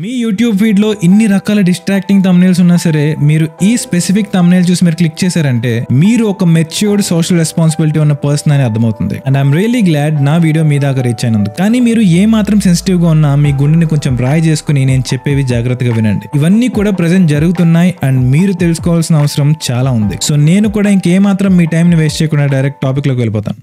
మీ YouTube feed లో ఇన్ని రకాల డిస్ట్రాక్టింగ్ థంబ్నెయిల్స్ ఉన్నా సరే మీరు ఈ స్పెసిఫిక్ థంబ్నెయిల్ చూసి మీరు క్లిక్ చేశారంటే మీరు ఒక మెచ్యూర్డ్ సోషల్ రెస్పాన్సిబిలిటీ ఉన్న పర్సన్ అని అర్థమవుతుంది. అండ్ ఐఎమ్ రియల్లీ గ్లాడ్ నా వీడియో మీ దాకా రీచ్ అయినందుకు. కానీ మీరు ఏ మాత్రం సెన్సిటివ్ గా ఉన్నా మీ గుండెని కొంచెం రాయి చేసుకుని నేను చెప్పేవి జాగ్రత్తగా వినండి. ఇవన్నీ కూడా ప్రెసెంట్ జరుగుతున్నాయి అండ్ మీరు తెలుసుకోవాల్సిన అవసరం చాలా ఉంది. సో నేను కూడా ఇంకేమాత్రం మీ టైం ని వేస్ట్ చేయకుండా డైరెక్ట్ టాపిక్ లోకి వెళ్ళిపోతాను.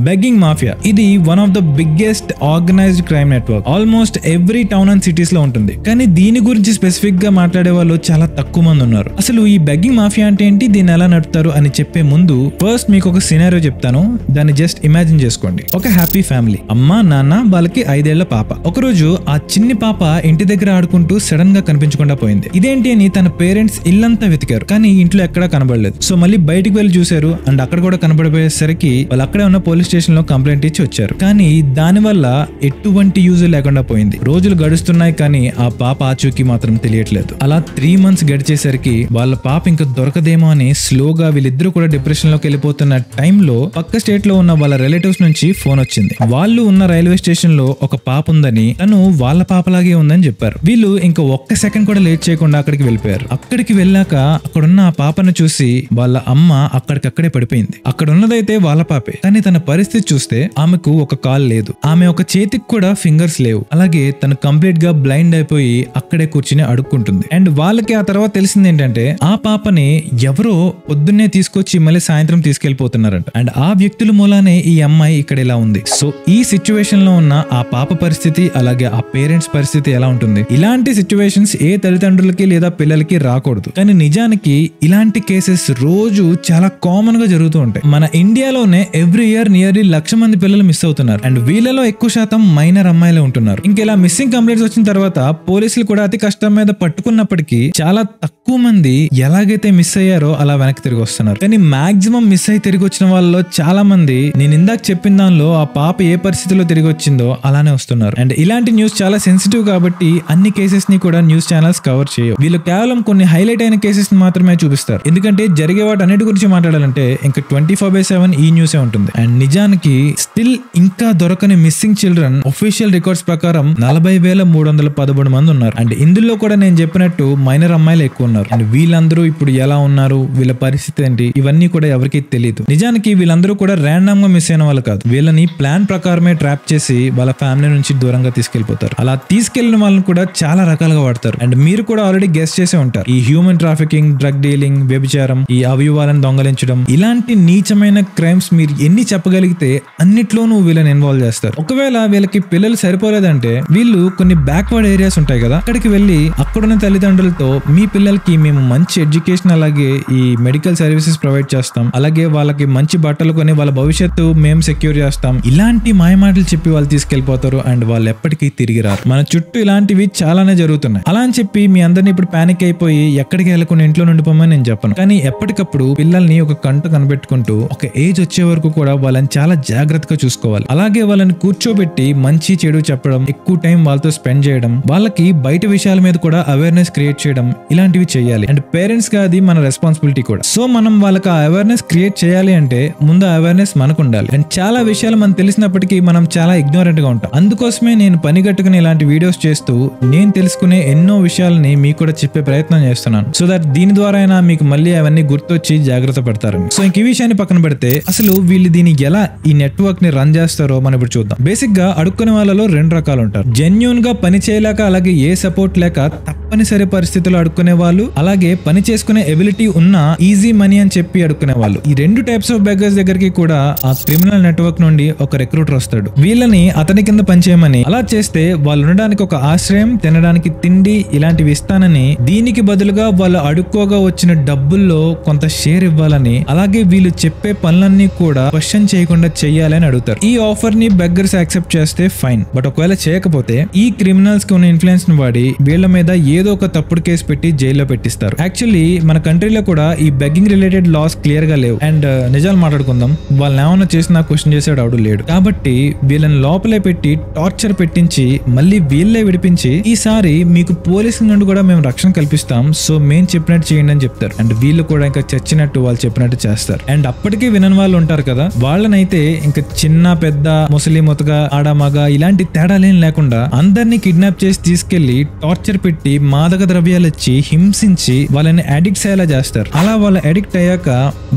బెగ్గింగ్ మాఫియా ఇది one of the biggest organised crime network. Almost every town and cities లో ఉంటుంది. కానీ దీని గురించి స్పెసిఫిక్ గా మాట్లాడే వాళ్ళు చాలా తక్కువ మంది ఉన్నారు. అసలు ఈ బెగ్గింగ్ మాఫియా అంటే ఏంటి, దీన్ని ఎలా నడుపుతారు అని చెప్పే ముందు ఫస్ట్ మీకు ఒక సినారియో చెప్తాను. దాన్ని జస్ట్ ఇమాజిన్ చేసుకోండి. ఒక హ్యాపీ ఫ్యామిలీ, అమ్మ నాన్న, వాళ్ళకి 5 ఏళ్ల పాప. ఒకరోజు ఆ చిన్ని పాప ఇంటి దగ్గర ఆడుకుంటూ సడన్ గా కనిపించకుండా పోయింది. ఇదేంటి అని తన పేరెంట్స్ ఇల్లంతా వెతికారు, కానీ ఇంట్లో ఎక్కడా కనబడలేదు. సో మళ్ళీ బయటికి వెళ్ళి చూశారు అండ్ అక్కడ కూడా కనబడిపోయేసరికి వాళ్ళు అక్కడే ఉన్న పోలీస్ స్టేషన్ లో కంప్లైంట్ ఇచ్చి వచ్చారు. కానీ దాని వల్ల ఎటువంటి యూజ్ లేకుండా పోయింది. రోజులు గడుస్తున్నాయి కానీ ఆ పాప ఆచూకీ మాత్రం తెలియట్లేదు. అలా 3 months గడిచేసరికి వాళ్ళ పాప ఇంకా దొరకదేమో అని స్లోగా వీళ్ళిద్దరూ కూడా డిప్రెషన్ లోకి వెళ్ళిపోతున్న టైంలో పక్క స్టేట్ లో ఉన్న వాళ్ళ రిలేటివ్స్ నుంచి ఫోన్ వచ్చింది. వాళ్ళు ఉన్న రైల్వే స్టేషన్ లో ఒక పాప ఉందని, తను వాళ్ళ పాపలాగే ఉందని చెప్పారు. వీళ్ళు ఇంకా ఒక్క సెకండ్ కూడా లేట్ చేయకుండా అక్కడికి వెళ్ళిపోయారు. అక్కడికి వెళ్ళాక అక్కడున్న ఆ పాపను చూసి వాళ్ళ అమ్మ అక్కడికక్కడే పడిపోయింది. అక్కడ ఉన్నదైతే వాళ్ళ పాపే, కానీ తన పరిస్థితి చూస్తే ఆమెకు ఒక కాల్ లేదు, ఆమె ఒక చేతికి కూడా ఫింగర్స్ లేవు. అలాగే తను కంప్లీట్ గా బ్లైండ్ అయిపోయి అక్కడే కూర్చుని అడుక్కుంటుంది. అండ్ వాళ్ళకి ఆ తర్వాత తెలిసింది ఏంటంటే ఆ పాపని ఎవరో పొద్దున్నే తీసుకొచ్చి మళ్ళీ సాయంత్రం తీసుకెళ్లిపోతున్నారంట. అండ్ ఆ వ్యక్తుల మూలానే ఈ అమ్మాయి ఇక్కడ ఇలా ఉంది. సో ఈ సిచ్యువేషన్ లో ఉన్న ఆ పాప పరిస్థితి అలాగే ఆ పేరెంట్స్ పరిస్థితి ఎలా ఉంటుంది? ఇలాంటి సిచ్యువేషన్స్ ఏ తల్లిదండ్రులకి లేదా పిల్లలకి రాకూడదు. కానీ నిజానికి ఇలాంటి కేసెస్ రోజు చాలా కామన్ గా జరుగుతూ ఉంటాయి. మన ఇండియాలోనే ఎవ్రీ ఇయర్ నియర్లీ 1,00,000 మంది పిల్లలు మిస్ అవుతున్నారు. అండ్ వీళ్ళలో ఎక్కువ శాతం మైనర్ అమ్మాయిలే ఉంటున్నారు. ఇంకెలా మిస్సింగ్ కంప్లైంట్స్ వచ్చిన తర్వాత పోలీసులు కూడా అతి కష్టం మీద పట్టుకున్నప్పటికీ చాలా తక్కువ మంది ఎలాగైతే మిస్ అయ్యారో అలా వెనక్కి తిరిగి వస్తున్నారు. కానీ మాక్సిమం మిస్ అయి తిరిగి వచ్చిన వాళ్ళలో చాలా మంది నేను ఇందాక చెప్పిన దానిలో ఆ పాప ఏ పరిస్థితిలో తిరిగి వచ్చిందో అలానే వస్తున్నారు. అండ్ ఇలాంటి న్యూస్ చాలా సెన్సిటివ్ కాబట్టి అన్ని కేసెస్ ని కూడా న్యూస్ ఛానల్స్ కవర్ చేయవు. వీళ్ళు కేవలం కొన్ని హైలైట్ అయిన కేసెస్ ని మాత్రమే చూపిస్తారు. ఎందుకంటే జరిగే వాటి అన్నిటి గురించి మాట్లాడాలంటే ఇంకా 24/7 ఈ న్యూసే ఉంటుంది. అండ్ నిజానికి స్టిల్ ఇంకా దొరకని మిస్సింగ్ చిల్డ్రన్ అఫీషియల్ రికార్డ్స్ ప్రకారం 40,313 మంది ఉన్నారు. అండ్ ఇందులో కూడా నేను చెప్పినట్టు మైనర్ అమ్మాయిలు ఎక్కువ ఉన్నారు. అండ్ వీళ్ళందరూ ఇప్పుడు ఎలా ఉన్నారు, వీళ్ళ పరిస్థితి ఏంటి, ఇవన్నీ కూడా ఎవరికి తెలియదు. నిజానికి వీళ్ళందరూ కూడా ర్యాండమ్ గా మిస్ అయిన వాళ్ళు కాదు. వీళ్ళని ప్లాన్ ప్రకారమే ట్రాప్ చేసి వాళ్ళ ఫ్యామిలీ నుంచి దూరంగా తీసుకెళ్లిపోతారు. అలా తీసుకెళ్లిన వాళ్ళని కూడా చాలా రకాలుగా వాడతారు. అండ్ మీరు కూడా ఆల్రెడీ గెస్ చేసే ఉంటారు. ఈ హ్యూమన్ ట్రాఫికింగ్, డ్రగ్ డీలింగ్, వ్యభిచారం, ఈ అవయవాలను దొంగలించడం, ఇలాంటి నీచమైన క్రైమ్స్ మీరు ఎన్ని చెప్పగలిగితే అన్నిట్లోనూ వీళ్ళని ఇన్వాల్వ్ చేస్తారు. ఒకవేళ వీళ్ళకి పిల్లలు సరిపోలేదంటే వీళ్ళు కొన్ని బ్యాక్వర్డ్ ఏరియాస్ ఉంటాయి కదా, అక్కడికి వెళ్ళి అక్కడున్న తల్లిదండ్రులతో మీ పిల్లలకి మేము మంచి ఎడ్యుకేషన్ అలాగే ఈ మెడికల్ సర్వీసెస్ ప్రొవైడ్ చేస్తాం, అలాగే వాళ్ళకి మంచి బట్టలు కొని వాళ్ళ భవిష్యత్తు మేము సెక్యూర్ చేస్తాం, ఇలాంటి మాయమాటలు చెప్పి వాళ్ళు తీసుకెళ్లిపోతారు. అండ్ వాళ్ళు ఎప్పటికీ తిరిగి రారు. మన చుట్టూ ఇలాంటివి చాలానే జరుగుతున్నాయి. అలా అని చెప్పి మీ అందరినీ ఇప్పుడు పానిక్ అయిపోయి ఎక్కడికి వెళ్ళకుండా ఇంట్లో ఉండిపోమని నేను చెప్పను. కానీ ఎప్పటికప్పుడు పిల్లల్ని ఒక కంట కనిపెట్టుకుంటూ ఒక ఏజ్ వచ్చే వరకు కూడా వాళ్ళని చాలా జాగ్రత్తగా చూసుకోవాలి. అలాగే వాళ్ళని కూర్చోబెట్టి మంచి చెడు చెప్పడం, ఎక్కువ టైం వాళ్ళతో స్పెండ్ చేయడం, వాళ్ళకి బయట విషయాల మీద కూడా అవేర్నెస్ క్రియేట్ చేయడం, ఇలాంటివి చేయాలి. అండ్ పేరెంట్స్ గా అది మన రెస్పాన్సిబిలిటీ కూడా. సో మనం వాళ్ళకి ఆ అవేర్నెస్ క్రియేట్ చేయాలి అంటే ముందు అవేర్నెస్ మనకు ఉండాలి. అండ్ చాలా విషయాలు మనకు తెలిసినప్పటికీ మనం చాలా ఇగ్నోరెంట్ గా ఉంటాం. అందుకోసమే నేను పని కట్టుకుని ఇలాంటి వీడియోస్ చేస్తూ నేను తెలుసుకునే ఎన్నో విషయాలని మీకు కూడా చెప్పే ప్రయత్నం చేస్తున్నాను. సో దట్ దీని ద్వారా అయినా మీకు మళ్ళీ అవన్నీ గుర్తొచ్చి జాగ్రత్త పడతారని. సో ఇంక ఈ విషయాన్ని పక్కన పెడితే అసలు వీళ్ళు దీన్ని ఎలా ఈ నెట్వర్క్ ని రన్ చేస్తారో మనం ఇప్పుడు చూద్దాం. బేసిక్ గా అడుక్కునే వాళ్ళలో 2 రకాలు ఉంటారు. జెన్యూన్ గా పని చేయలేక అలాగే ఏ సపోర్ట్ లేక తప్పనిసరి పరిస్థితుల్లో అడుక్కునే వాళ్ళు, అలాగే పని చేసుకునే ఎబిలిటీ ఉన్న ఈజీ మనీ అని చెప్పి అడుక్కునే వాళ్ళు. ఈ 2 టైప్స్ ఆఫ్ బెగ్గర్స్ దగ్గరికి కూడా ఆ క్రిమినల్ నెట్వర్క్ నుండి ఒక రిక్రూటర్ వస్తాడు. వీళ్ళని అతని కింద పనిచేయమని, అలా చేస్తే వాళ్ళు ఉండడానికి ఒక ఆశ్రయం, తినడానికి తిండి ఇలాంటివి ఇస్తానని, దీనికి బదులుగా వాళ్ళు అడుక్కోగా వచ్చిన డబ్బుల్లో కొంత షేర్ ఇవ్వాలని, అలాగే వీళ్ళు చెప్పే పనులన్నీ కూడా క్వశ్చన్ చేయకుండా చెయ్యాలని అడుగుతారు. ఈ ఆఫర్ ని బెగ్గర్స్ యాక్సెప్ట్ చేస్తే ఫైన్. బట్ ఒకవేళ చేయకపోతే ఈ క్రిమినల్స్ కి ఉన్న ఇన్ఫ్లుయెన్స్ ని వాడి వీళ్ళ మీద ఏదో ఒక తప్పుడు కేసు పెట్టి జైల్లో పెట్టిస్తారు. యాక్చువల్లీ మన కంట్రీలో కూడా ఈ బెగ్గింగ్ రిలేటెడ్ లాస్ క్లియర్ గా లేవు. అండ్ నిజాలు మాట్లాడుకుందాం, వాళ్ళని ఏమన్నా చేసినా క్వశ్చన్ చేసాడు ఆవిడ లేడు. కాబట్టి వీళ్ళని లోపలే పెట్టి టార్చర్ పెట్టించి మళ్ళీ వీళ్ళే విడిపించి ఈసారి మీకు పోలీసుల నుండి కూడా మేము రక్షణ కల్పిస్తాం, సో మేము చెప్పినట్టు చేయండి అని చెప్తారు. అండ్ వీళ్ళు కూడా ఇంకా చచ్చినట్టు వాళ్ళు చెప్పినట్టు చేస్తారు. అండ్ అప్పటికే వినని వాళ్ళు ఉంటారు కదా, వాళ్ళని అయితే ఇంకా చిన్న పెద్ద ముసలి ముతక ఆడ మగ ఇలాంటి తేడాలేం లేకుండా అందరినీ కిడ్నాప్ చేసి తీసుకెళ్లి టార్చర్ పెట్టి మాదక ద్రవ్యాలు ఇచ్చి హింసించి వాళ్ళని అడిక్ట్స్ అయ్యేలా చేస్తారు. అలా వాళ్ళ అడిక్ట్ అయ్యాక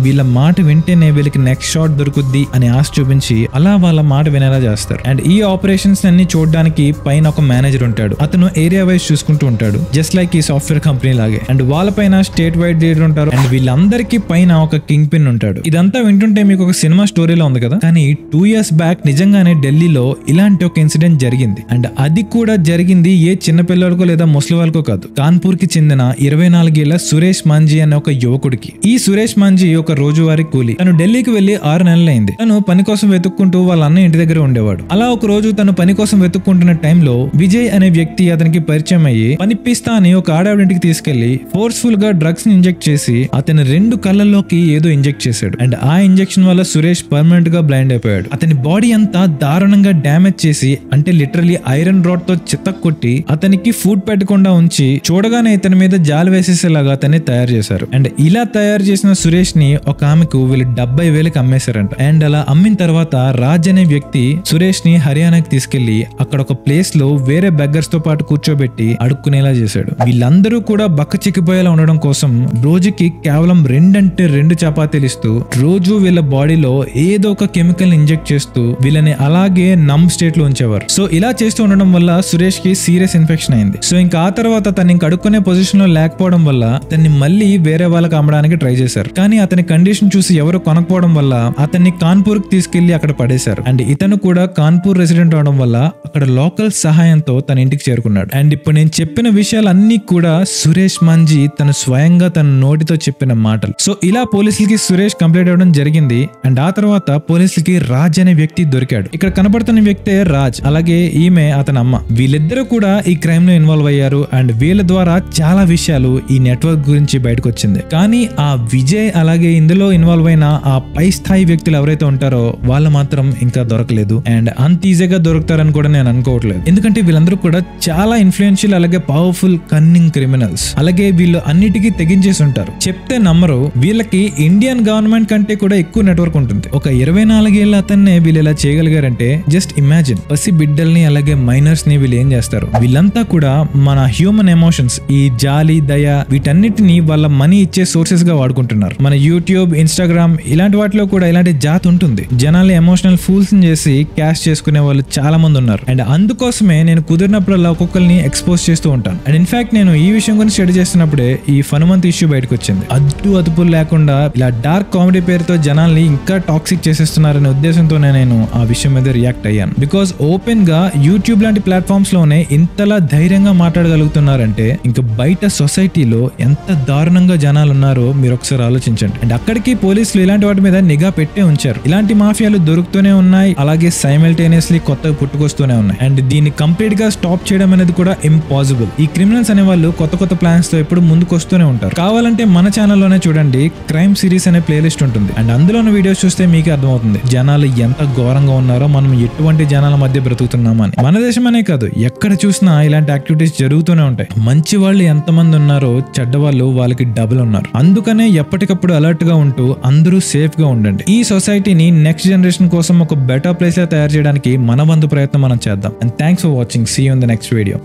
వీళ్ళ మాట వింటేనే వీళ్ళకి నెక్స్ట్ షాట్ దొరుకుద్ది అని ఆశ చూపించి అలా వాళ్ళ మాట వినేలా చేస్తారు. అండ్ ఈ ఆపరేషన్స్ అన్ని చూడడానికి పైన ఒక మేనేజర్ ఉంటాడు. అతను ఏరియా వైజ్ చూసుకుంటూ ఉంటాడు, జస్ట్ లైక్ ఈ సాఫ్ట్వేర్ కంపెనీ లాగే. అండ్ వాళ్ళ పైన స్టేట్ వైడ్ లీడర్ ఉంటారు. అండ్ వీళ్ళందరికీ పైన ఒక కింగ్ పిన్ ఉంటాడు. ఇదంతా వింటుంటే మీకు ఒక సినిమా స్టోరీలో ఉంది కదా, కానీ 2 years బ్యాక్ నిజంగానే ఢిల్లీలో ఇలాంటి ఒక ఇన్సిడెంట్ జరిగింది. అండ్ అది కూడా జరిగింది ఏ చిన్న పిల్లలకో లేదా ముసలి వాళ్ళకో కాదు, కాన్పూర్ కి చెందిన 24 ఏళ్ల సురేష్ మాంజీ అనే ఒక యువకుడికి. ఈ సురేష్ మాంజీ ఒక రోజువారీ కూలీ. తను ఢిల్లీకి వెళ్లి 6 నెలలైంది. తను పని కోసం వెతుక్కుంటూ వాళ్ళ అన్న ఇంటి దగ్గర ఉండేవాడు. అలా ఒక రోజు తను పని కోసం వెతుక్కుంటున్న టైంలో విజయ్ అనే వ్యక్తి అతనికి పరిచయం అయ్యి పనిపిస్తా అని ఒక ఆడవింటికి తీసుకెళ్లి ఫోర్స్ఫుల్ గా డ్రగ్స్ ని ఇంజెక్ట్ చేసి అతని 2 కళ్ళల్లోకి ఏదో ఇంజెక్ట్ చేశాడు. అండ్ ఆ ఇంజెక్షన్ వల్ల సురేష్ పర్మనెంట్ గా బ్లైండ్ అయిపోయాడు. అతని బాడీ అంతా దారుణంగా డ్యామేజ్ చేసి, అంటే లిటరలీ ఐరన్ రాడ్ తో చితక్కొట్టి అతనికి ఫుడ్ పెట్టకుండా ఉంచి చూడగానే ఇతని మీద జాలి వేసేసేలాగా అతన్ని తయారు చేశారు. అండ్ ఇలా తయారు చేసిన సురేష్ ని ఒక ఆమెకు వీళ్ళు 70,000కి అమ్మేశారంట. అండ్ అలా అమ్మిన తర్వాత రాజ్ అనే వ్యక్తి సురేష్ ని హర్యానాకి తీసుకెళ్లి అక్కడ ఒక ప్లేస్ లో వేరే బెగ్గర్స్ తో పాటు కూర్చోబెట్టి అడుక్కునేలా చేశాడు. వీళ్ళందరూ కూడా బక్క చిక్కిపోయేలా ఉండడం కోసం రోజుకి కేవలం 2 చపాతీలు ఇస్తూ రోజు వీళ్ళ బాడీలో ఏదో ఒక కెమికల్ ఇంజెక్ట్ చేస్తూ వీళ్ళని అలాగే నమ్ స్టేట్ లో ఉంచేవారు. సో ఇలా చేస్తూ ఉండడం వల్ల సురేష్ కి సీరియస్ ఇన్ఫెక్షన్ అయింది. సో ఇంకా ఆ తర్వాత తను ఇంక అడుక్కునే పొజిషన్ లో లేకపోవడం వల్ల అతన్ని మళ్ళీ వేరే వాళ్ళకి అమ్మడానికి ట్రై చేశారు. కానీ అతని కండిషన్ చూసి ఎవరు కొనకపోవడం వల్ల అతన్ని కాన్పూర్ కి తీసుకెళ్లి అక్కడ పడేశారు. అండ్ ఇతను కూడా కాన్పూర్ రెసిడెంట్ అవడం వల్ల అక్కడ లోకల్ సహాయంతో తన ఇంటికి చేరుకున్నాడు. అండ్ ఇప్పుడు నేను చెప్పిన విషయాలన్నీ కూడా సురేష్ మాంజీ తను స్వయంగా తన నోటితో చెప్పిన మాటలు. సో ఇలా పోలీసులకి సురేష్ కంప్లైంట్ అవ్వడం జరిగింది. అండ్ ఆ తర్వాత పోలీసులకి రాజ్ అనే వ్యక్తి దొరికాడు. ఇక్కడ కనపడుతున్న వ్యక్తే రాజ్, అలాగే ఈమె అతని అమ్మ. వీళ్ళిద్దరూ కూడా ఈ క్రైమ్ లో ఇన్వాల్వ్ అయ్యారు. అండ్ వీళ్ళ ద్వారా చాలా విషయాలు ఈ నెట్వర్క్ గురించి బయటకు వచ్చింది. కానీ ఆ విజయ్ అలాగే ఇందులో ఇన్వాల్వ్ అయిన ఆ పై స్థాయి వ్యక్తులు ఎవరైతే ఉంటారో వాళ్ళు మాత్రం ఇంకా దొరకలేదు. అండ్ అంత ఈజీగా దొరుకుతారని కూడా నేను అనుకోవట్లేదు. ఎందుకంటే వీళ్ళందరూ కూడా చాలా ఇన్ఫ్లుయెన్షియల్ అలాగే పవర్ఫుల్ కన్నింగ్ క్రిమినల్స్. అలాగే వీళ్ళు అన్నిటికీ తెగించేసి ఉంటారు. చెప్తే నమ్మరు. వీళ్ళకి ఇండియన్ గవర్నమెంట్ కంటే కూడా ఎక్కువ నెట్వర్క్ ఉంటుంది. ఒక 24 ఏళ్ల అతన్నే వీళ్ళు ఇలా చేయగలిగారంటే జస్ట్ ఇమాజిన్ పసి బిడ్డల్ని అలాగే మైనర్స్ ని వీళ్ళు ఏం చేస్తారు. వీళ్ళంతా కూడా మన హ్యూమన్ ఎమోషన్స్, ఈ జాలి దయ వీటన్నిటిని వాళ్ళ మనీ ఇచ్చే సోర్సెస్ గా వాడుకుంటున్నారు. మన యూట్యూబ్, ఇన్స్టాగ్రామ్ ఇలాంటి వాటిలో కూడా ఇలాంటి జాత్ ఉంటుంది. జనాల్ని ఎమోషనల్ ఫూల్స్ చేసి క్యాష్ చేసుకునే వాళ్ళు చాలా మంది ఉన్నారు. అండ్ అందుకోసమే నేను కుదిరినప్పుడల్లా ఒక్కొక్కరిని ఎక్స్పోజ్ చేస్తూ ఉంటాను. అండ్ ఇన్ఫాక్ట్ నేను ఈ విషయం గురించి స్టడీ చేస్తున్నప్పుడే ఈ ఫనుమంత్ ఇష్యూ బయటకు వచ్చింది. అడ్డు అదుపులు లేకుండా ఇలా డార్క్ కామెడీ పేరుతో జనాల్ని ఇంకా టాక్సిక్ చేసేస్తున్నారనే ఉద్దేశంతోనే నేను ఆ విషయం మీద రియాక్ట్ అయ్యాను. బికాస్ ఓపెన్ గా యూట్యూబ్ లాంటి ప్లాట్ఫామ్స్ లోనే ఇంతలా ధైర్యంగా మాట్లాడగలుగుతున్నారంటే ఇంకా బయట సొసైటీలో ఎంత దారుణంగా జనాలు ఉన్నారో మీరు ఒకసారి ఆలోచించండి. అండ్ అక్కడికి పోలీసులు ఇలాంటి వాటి మీద నిఘా పెట్టే ఉంచారు. ఇలాంటి మాఫియాలు దొరుకుతూనే ఉన్నాయి, అలాగే సైమల్టేనియస్లీ కొత్తగా పుట్టుకొస్తూనే ఉన్నాయి. అండ్ దీన్ని కంప్లీట్ గా స్టాప్ చేయడం అనేది కూడా ఇంపాసిబుల్. ఈ క్రిమినల్స్ అనే వాళ్ళు కొత్త ప్లాన్స్ తో ఎప్పుడు ముందుకు వస్తూనే ఉంటారు. కావాలంటే మన ఛానల్లోనే చూడండి, క్రైమ్ సిరీస్ అనే ప్లేలిస్ట్ ఉంటుంది. అండ్ అందులో ఉన్న వీడియోస్ చూస్తే మీకే అర్థమవుతుంది జనాలు ఎంత ఘోరంగా ఉన్నారో, మనం ఎటువంటి జనాల మధ్య బ్రతుకుతున్నామని. మన దేశం అనే కాదు, ఎక్కడ చూసినా ఇలాంటి యాక్టివిటీస్ జరుగుతూనే ఉంటాయి. మంచి వాళ్ళు ఎంతమంది ఉన్నారో చెడ్డవాళ్ళు వాళ్ళకి డబుల్ ఉన్నారు. అందుకనే ఎప్పటికప్పుడు అలర్ట్ గా ఉంటూ అందరూ సేఫ్ గా ఉండండి. ఈ సొసైటీని నెక్స్ట్ జనరేషన్ కోసం ఒక బెటర్ ప్లేస్ గా తయారు చేయడానికి మన వంతు ప్రయత్నం మనం చేద్దాం. And thanks for watching. See you in the next video.